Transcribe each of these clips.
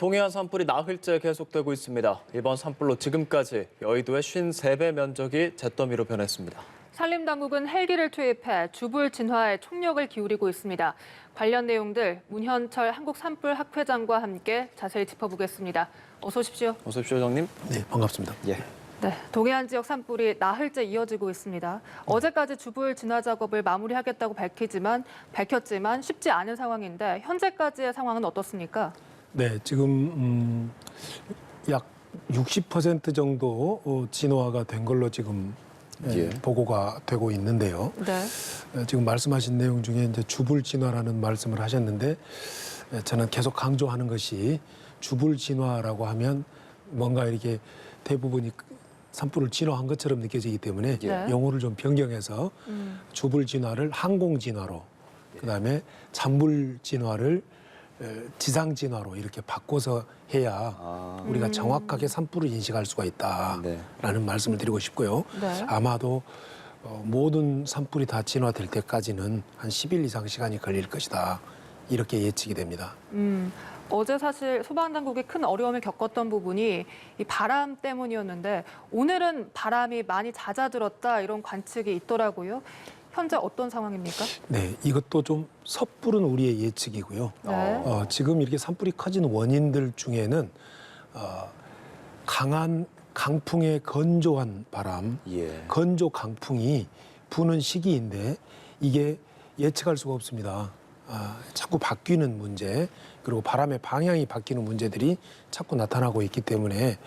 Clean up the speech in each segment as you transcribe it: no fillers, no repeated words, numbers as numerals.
동해안 산불이 나흘째 계속되고 있습니다. 이번 산불로 지금까지 여의도의 53배 면적이 잿더미로 변했습니다. 산림당국은 헬기를 투입해 주불 진화에 총력을 기울이고 있습니다. 관련 내용들 문현철 한국산불학회장과 함께 자세히 짚어보겠습니다. 어서 오십시오. 어서 오십시오, 회장님. 네, 반갑습니다. 예. 네, 동해안 지역 산불이 나흘째 이어지고 있습니다. 어제까지 주불 진화 작업을 마무리하겠다고 밝혔지만 쉽지 않은 상황인데 현재까지의 상황은 어떻습니까? 네, 지금 약 60% 정도 진화가 된 걸로 지금 보고가 되고 있는데요. 네. 지금 말씀하신 내용 중에 이제 주불 진화라는 말씀을 하셨는데 저는 계속 강조하는 것이 주불 진화라고 하면 뭔가 이렇게 대부분이 산불을 진화한 것처럼 느껴지기 때문에 용어를 좀 변경해서 주불 진화를 항공 진화로, 그다음에 잔불 진화를 지상 진화로 이렇게 바꿔서 해야 우리가 정확하게 산불을 인식할 수가 있다라는 말씀을 드리고 싶고요. 네. 아마도 모든 산불이 다 진화될 때까지는 한 10일 이상 시간이 걸릴 것이다. 이렇게 예측이 됩니다. 어제 사실 소방당국이 큰 어려움을 겪었던 부분이 이 바람 때문이었는데 오늘은 바람이 많이 잦아들었다 이런 관측이 있더라고요. 현재 어떤 상황입니까? 네, 이것도 좀 섣부른 우리의 예측이고요. 네. 지금 이렇게 산불이 커진 원인들 중에는 강한 강풍의 건조한 바람, 건조 강풍이 부는 시기인데 이게 예측할 수가 없습니다. 자꾸 바뀌는 문제, 그리고 바람의 방향이 바뀌는 문제들이 자꾸 나타나고 있기 때문에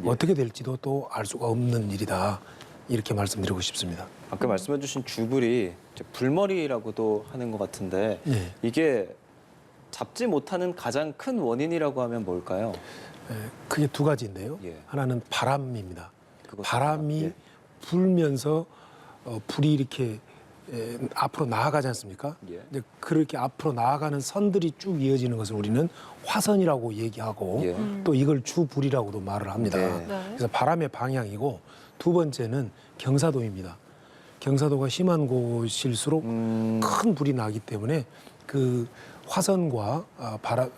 어떻게 될지도 또 알 수가 없는 일이다. 이렇게 말씀드리고 싶습니다. 아까 말씀해 주신 주불이 이제 불머리라고도 하는 것 같은데 이게 잡지 못하는 가장 큰 원인이라고 하면 뭘까요? 그게 두 가지인데요. 하나는 바람입니다. 바람이 예. 불면서 불이 이렇게 앞으로 나아가지 않습니까? 이제 그렇게 앞으로 나아가는 선들이 쭉 이어지는 것을 우리는 화선이라고 얘기하고 또 이걸 주불이라고도 말을 합니다. 그래서 바람의 방향이고 두 번째는 경사도입니다. 경사도가 심한 곳일수록 큰 불이 나기 때문에 그 화선과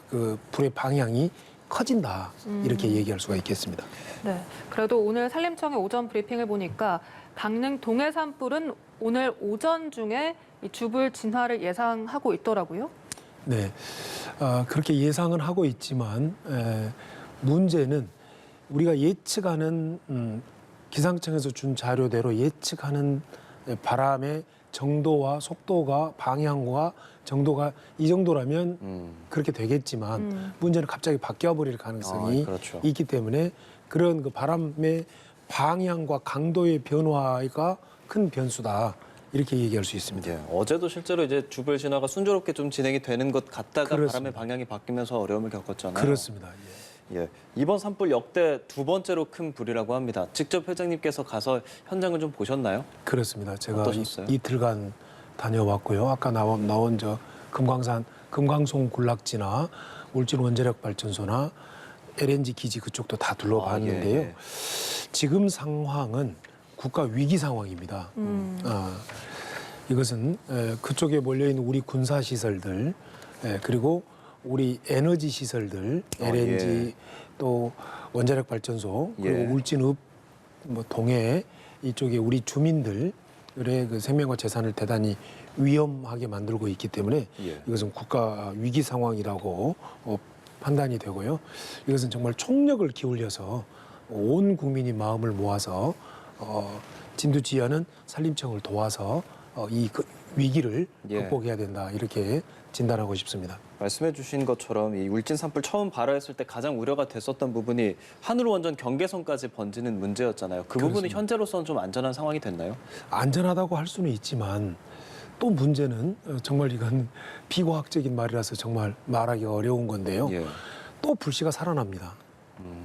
그 불의 방향이 커진다. 이렇게 얘기할 수가 있겠습니다. 네. 그래도 오늘 산림청의 오전 브리핑을 보니까 강릉 동해 산불은 오늘 오전 중에 이 주불 진화를 예상하고 있더라고요. 네, 그렇게 예상은 하고 있지만 문제는 우리가 예측하는 기상청에서 준 자료대로 예측하는 바람의 정도와 속도가 방향과 정도가 이 정도라면 그렇게 되겠지만 문제는 갑자기 바뀌어버릴 가능성이 있기 때문에 그런 그 바람의 방향과 강도의 변화가 큰 변수다. 이렇게 얘기할 수 있습니다. 어제도 실제로 이제 주불 진화가 순조롭게 좀 진행이 되는 것 같다가 그렇습니다. 바람의 방향이 바뀌면서 어려움을 겪었잖아요. 그렇습니다. 이번 산불 역대 두 번째로 큰 불이라고 합니다. 직접 회장님께서 가서 현장을 좀 보셨나요? 그렇습니다. 제가 어떠셨어요? 이틀간 다녀왔고요. 아까 나온 저 금강송 군락지나 울진 원자력 발전소나 LNG 기지 그쪽도 다 둘러봤는데요. 지금 상황은 국가 위기 상황입니다. 이것은 그쪽에 몰려있는 우리 군사 시설들 그리고 우리 에너지 시설들, LNG 또 원자력 발전소 그리고 울진읍, 동해 이쪽에 우리 주민들의 그 생명과 재산을 대단히 위험하게 만들고 있기 때문에 이것은 국가 위기 상황이라고 판단이 되고요. 이것은 정말 총력을 기울여서 온 국민이 마음을 모아서 진두지휘하는 산림청을 도와서 이 위기를 극복해야 된다 이렇게 진단하고 싶습니다. 말씀해 주신 것처럼 이 울진 산불 처음 발화했을 때 가장 우려가 됐었던 부분이 하늘 원전 경계선까지 번지는 문제였잖아요. 그 부분이 현재로서는 좀 안전한 상황이 됐나요? 안전하다고 할 수는 있지만 또 문제는 정말 이건 비과학적인 말이라서 정말 말하기 어려운 건데요. 또 불씨가 살아납니다.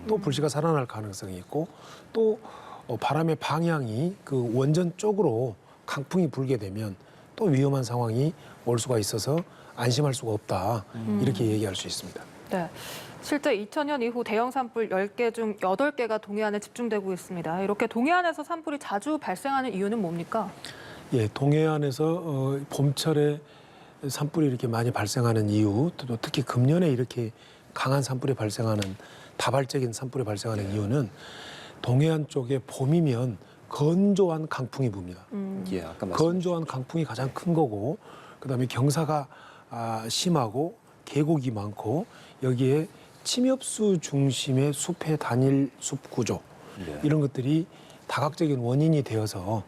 또 불씨가 살아날 가능성이 있고 또 바람의 방향이 그 원전 쪽으로 강풍이 불게 되면 또 위험한 상황이 올 수가 있어서 안심할 수가 없다. 이렇게 얘기할 수 있습니다. 네. 실제 2000년 이후 대형 산불 10개 중 8개가 동해안에 집중되고 있습니다. 이렇게 동해안에서 산불이 자주 발생하는 이유는 뭡니까? 동해안에서 봄철에 산불이 이렇게 많이 발생하는 이유, 또 특히 금년에 이렇게 강한 산불이 발생하는 다발적인 산불이 발생하는 이유는 동해안 쪽에 봄이면 건조한 강풍이 붑니다. 예, 아까 말씀. 건조한 강풍이 가장 큰 거고 그다음에 경사가 심하고 계곡이 많고 여기에 침엽수 중심의 숲의 단일 숲 구조 예. 이런 것들이 다각적인 원인이 되어서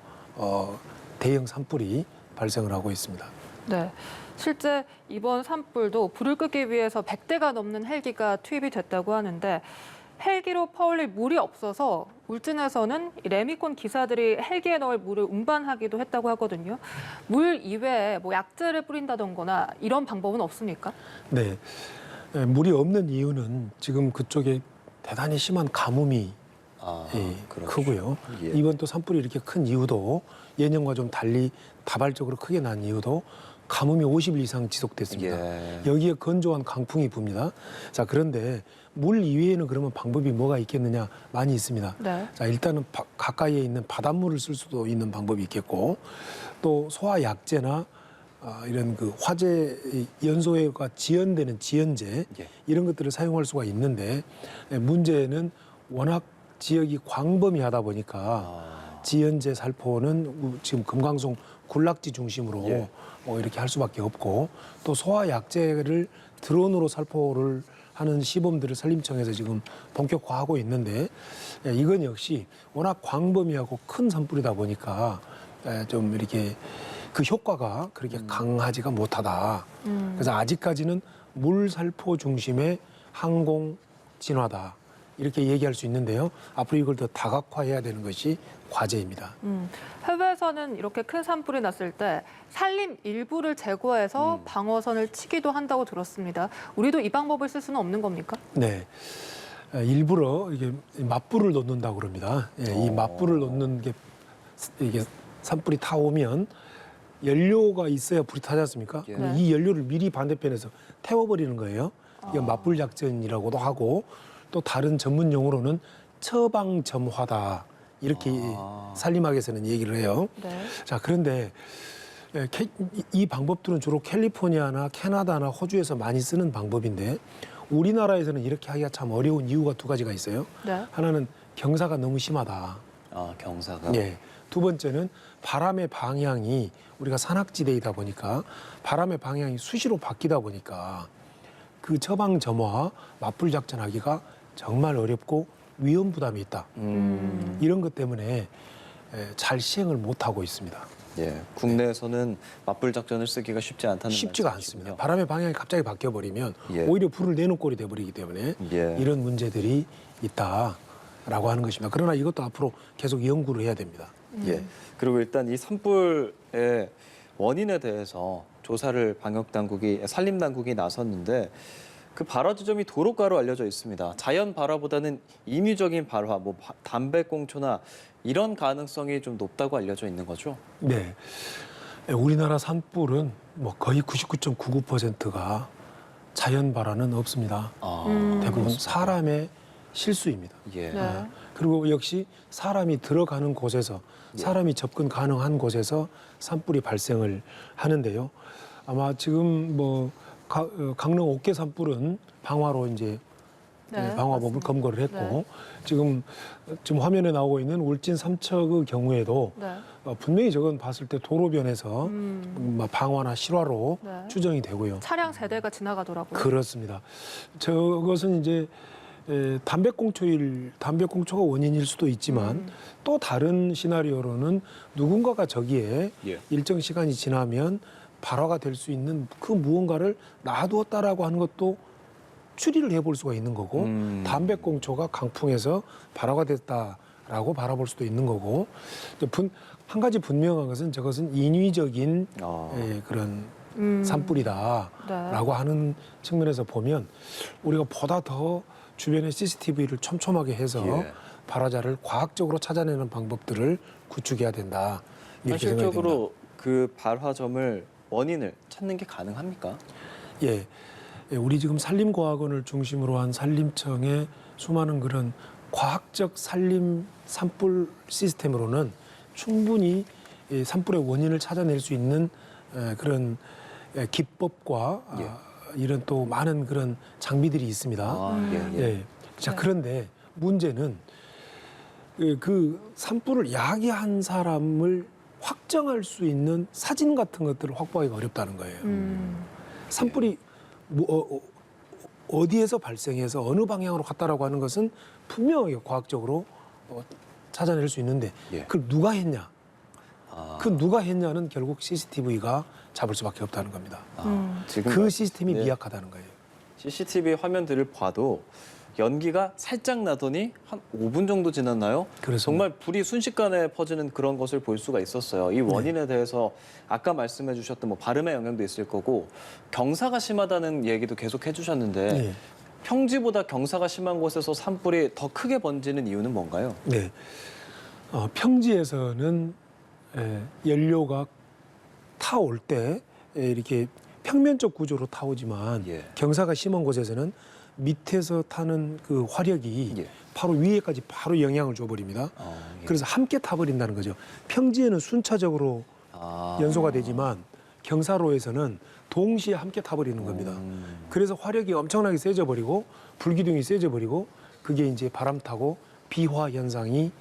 대형 산불이 발생을 하고 있습니다. 네. 실제 이번 산불도 불을 끄기 위해서 100대가 넘는 헬기가 투입이 됐다고 하는데 헬기로 퍼올릴 물이 없어서 울진에서는 이 레미콘 기사들이 헬기에 넣을 물을 운반하기도 했다고 하거든요. 물 이외에 뭐 약재를 뿌린다던거나 이런 방법은 없습니까? 네, 물이 없는 이유는 지금 그쪽에 대단히 심한 가뭄이 그렇죠. 크고요. 예. 이번 또 산불이 이렇게 큰 이유도 예년과 좀 달리 다발적으로 크게 난 이유도 가뭄이 50일 이상 지속됐습니다. 예. 여기에 건조한 강풍이 붑니다. 자, 그런데 물 이외에는 그러면 방법이 뭐가 있겠느냐? 많이 있습니다. 네. 자, 일단은 가까이에 있는 바닷물을 쓸 수도 있는 방법이 있겠고 또 소화 약재나 이런 그 화재 연소가 지연되는 지연제 예. 이런 것들을 사용할 수가 있는데 문제는 워낙 지역이 광범위하다 보니까 지연제 살포는 지금 금강송 군락지 중심으로 예. 이렇게 할 수밖에 없고 또 소화 약재를 드론으로 살포를 하는 시범들을 산림청에서 지금 본격화하고 있는데 이건 역시 워낙 광범위하고 큰 산불이다 보니까 좀 이렇게 그 효과가 그렇게 강하지가 못하다. 그래서 아직까지는 물 살포 중심의 항공 진화다. 이렇게 얘기할 수 있는데요. 앞으로 이걸 더 다각화해야 되는 것이 과제입니다. 해외에서는 이렇게 큰 산불이 났을 때 산림 일부를 제거해서 방어선을 치기도 한다고 들었습니다. 우리도 이 방법을 쓸 수는 없는 겁니까? 네. 일부러 이게 맞불을 놓는다고 그럽니다. 이 맞불을 놓는 게 이게 산불이 타오면 연료가 있어야 불이 타지 않습니까? 예. 그럼 이 연료를 미리 반대편에서 태워버리는 거예요. 이게 맞불 작전이라고도 하고 또 다른 전문 용어로는 처방점화다. 이렇게 산림학에서는 얘기를 해요. 네. 자, 그런데 이 방법들은 주로 캘리포니아나 캐나다나 호주에서 많이 쓰는 방법인데 우리나라에서는 이렇게 하기가 참 어려운 이유가 두 가지가 있어요. 네. 하나는 경사가 너무 심하다. 경사가. 예. 두 번째는 바람의 방향이 우리가 산악지대이다 보니까 바람의 방향이 수시로 바뀌다 보니까 그 처방점화 맞불 작전하기가 정말 어렵고 위험 부담이 있다. 이런 것 때문에 잘 시행을 못 하고 있습니다. 예. 국내에서는 맞불 작전을 쓰기가 쉽지 않다는 쉽지가 말씀이시군요. 않습니다. 바람의 방향이 갑자기 바뀌어 버리면 예. 오히려 불을 내는 꼴이 돼 버리기 때문에 예. 이런 문제들이 있다라고 하는 것입니다. 그러나 이것도 앞으로 계속 연구를 해야 됩니다. 예. 그리고 일단 이 산불의 원인에 대해서 조사를 방역 당국이 산림 당국이 나섰는데 그 발화 지점이 도로가로 알려져 있습니다. 자연 발화보다는 인위적인 발화, 뭐 담배꽁초나 이런 가능성이 좀 높다고 알려져 있는 거죠. 네. 우리나라 산불은 뭐 거의 99.99%가 자연 발화는 없습니다. 대부분 사람의 실수입니다. 예. 네. 그리고 역시 사람이 들어가는 곳에서 사람이 접근 가능한 곳에서 산불이 발생을 하는데요. 아마 지금 뭐 강릉 옥계 산불은 방화로 이제 네, 방화법을 맞습니다. 검거를 했고 네. 지금 화면에 나오고 있는 울진 삼척의 경우에도 네. 분명히 저건 봤을 때 도로변에서 방화나 실화로 네. 추정이 되고요. 차량 세대가 지나가더라고요. 그렇습니다. 저것은 이제 담배꽁초가 원인일 수도 있지만 또 다른 시나리오로는 누군가가 저기에 예. 일정 시간이 지나면 발화가 될 수 있는 그 무언가를 놔두었다라고 하는 것도 추리를 해볼 수가 있는 거고 담배꽁초가 강풍에서 발화가 됐다라고 바라볼 수도 있는 거고 한 가지 분명한 것은 저것은 인위적인 그런 산불이다라고 네. 하는 측면에서 보면 우리가 보다 더 주변에 CCTV를 촘촘하게 해서 예. 발화자를 과학적으로 찾아내는 방법들을 구축해야 된다. 이렇게 생각이 됩니다. 실적으로 그 발화점을 원인을 찾는 게 가능합니까? 예, 우리 지금 산림과학원을 중심으로 한 산림청의 수많은 그런 과학적 산불 시스템으로는 충분히 산불의 원인을 찾아낼 수 있는 그런 기법과 이런 또 많은 그런 장비들이 있습니다. 아, 예, 예. 예. 자, 네. 그런데 문제는 그 산불을 야기한 사람을 확정할 수 있는 사진 같은 것들을 확보하기가 어렵다는 거예요. 산불이 어디에서 발생해서 어느 방향으로 갔다라고 하는 것은 분명하게 과학적으로 찾아낼 수 있는데 예. 그걸 누가 했냐? 아, 그 누가 했냐는 결국 CCTV가 잡을 수밖에 없다는 겁니다. 지금 그 시스템이 네. 미약하다는 거예요. CCTV 화면들을 봐도 연기가 살짝 나더니 한 5분 정도 지났나요? 그렇습니다. 정말 불이 순식간에 퍼지는 그런 것을 볼 수가 있었어요. 이 원인에 대해서 아까 말씀해 주셨던 뭐 발음의 영향도 있을 거고 경사가 심하다는 얘기도 계속 해주셨는데 네. 평지보다 경사가 심한 곳에서 산불이 더 크게 번지는 이유는 뭔가요? 네. 평지에서는 연료가 타올 때 이렇게 평면적 구조로 타오지만 예. 경사가 심한 곳에서는 밑에서 타는 그 화력이 예. 바로 위에까지 바로 영향을 줘버립니다. 예. 그래서 함께 타버린다는 거죠. 평지에는 순차적으로 아. 연소가 되지만 경사로에서는 동시에 함께 타버리는 겁니다. 그래서 화력이 엄청나게 세져버리고 불기둥이 세져버리고 그게 이제 바람 타고 비화 현상이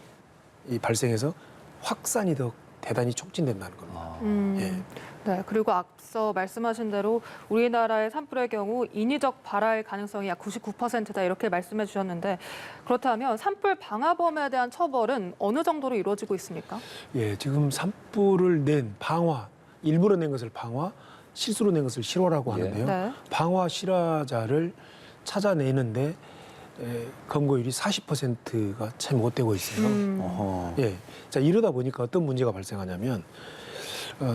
발생해서 확산이 더 대단히 촉진된다는 겁니다. 예. 네, 그리고 앞서 말씀하신 대로 우리나라의 산불의 경우 인위적 발화의 가능성이 약 99%다 이렇게 말씀해 주셨는데 그렇다면 산불 방화범에 대한 처벌은 어느 정도로 이루어지고 있습니까? 예, 지금 산불을 낸 방화, 일부러 낸 것을 방화, 실수로 낸 것을 실화라고 예. 하는데요. 네. 방화 실화자를 찾아내는데 검거율이 40%가 채 못 되고 있어요. 어허. 예. 자, 이러다 보니까 어떤 문제가 발생하냐면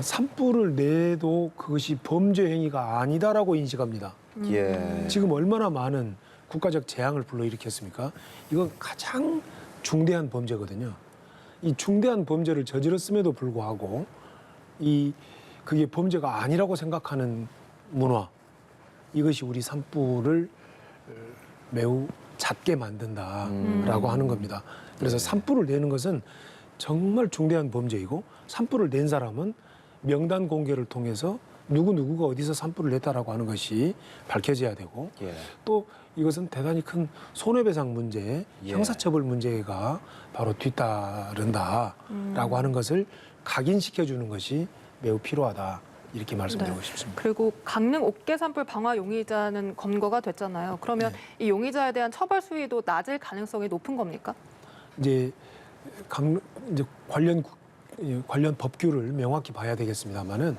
산불을 내도 그것이 범죄 행위가 아니다라고 인식합니다. 예. 지금 얼마나 많은 국가적 재앙을 불러일으켰습니까? 이건 가장 중대한 범죄거든요. 이 중대한 범죄를 저질렀음에도 불구하고 그게 범죄가 아니라고 생각하는 문화, 이것이 우리 산불을 매우 잦게 만든다라고 하는 겁니다. 그래서 산불을 내는 것은 정말 중대한 범죄이고 산불을 낸 사람은 명단 공개를 통해서 누구누구가 어디서 산불을 냈다라고 하는 것이 밝혀져야 되고 예. 또 이것은 대단히 큰 손해배상 문제, 예. 형사처벌 문제가 바로 뒤따른다라고 하는 것을 각인시켜주는 것이 매우 필요하다. 이렇게 말씀드리고 네. 싶습니다. 그리고 강릉 옥계 산불 방화 용의자는 검거가 됐잖아요. 그러면 이 용의자에 대한 처벌 수위도 낮을 가능성이 높은 겁니까? 이제 관련 법규를 명확히 봐야 되겠습니다만은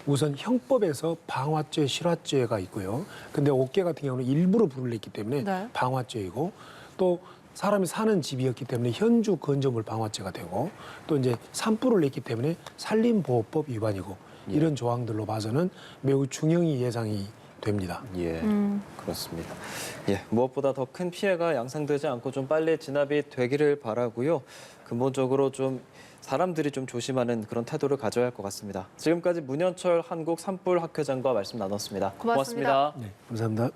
우선 형법에서 방화죄, 실화죄가 있고요. 근데 옥계 같은 경우는 일부러 불을 냈기 때문에 네. 방화죄이고 또 사람이 사는 집이었기 때문에 현주 건조물 방화죄가 되고 또 이제 산불을 냈기 때문에 산림보호법 위반이고 이런 조항들로 봐서는 매우 중형이 예상이 됩니다. 예, 그렇습니다. 예, 무엇보다 더 큰 피해가 양상되지 않고 좀 빨리 진압이 되기를 바라고요. 근본적으로 좀 사람들이 좀 조심하는 그런 태도를 가져야 할 것 같습니다. 지금까지 문현철 한국 산불학회장과 말씀 나눴습니다. 고맙습니다. 네, 감사합니다.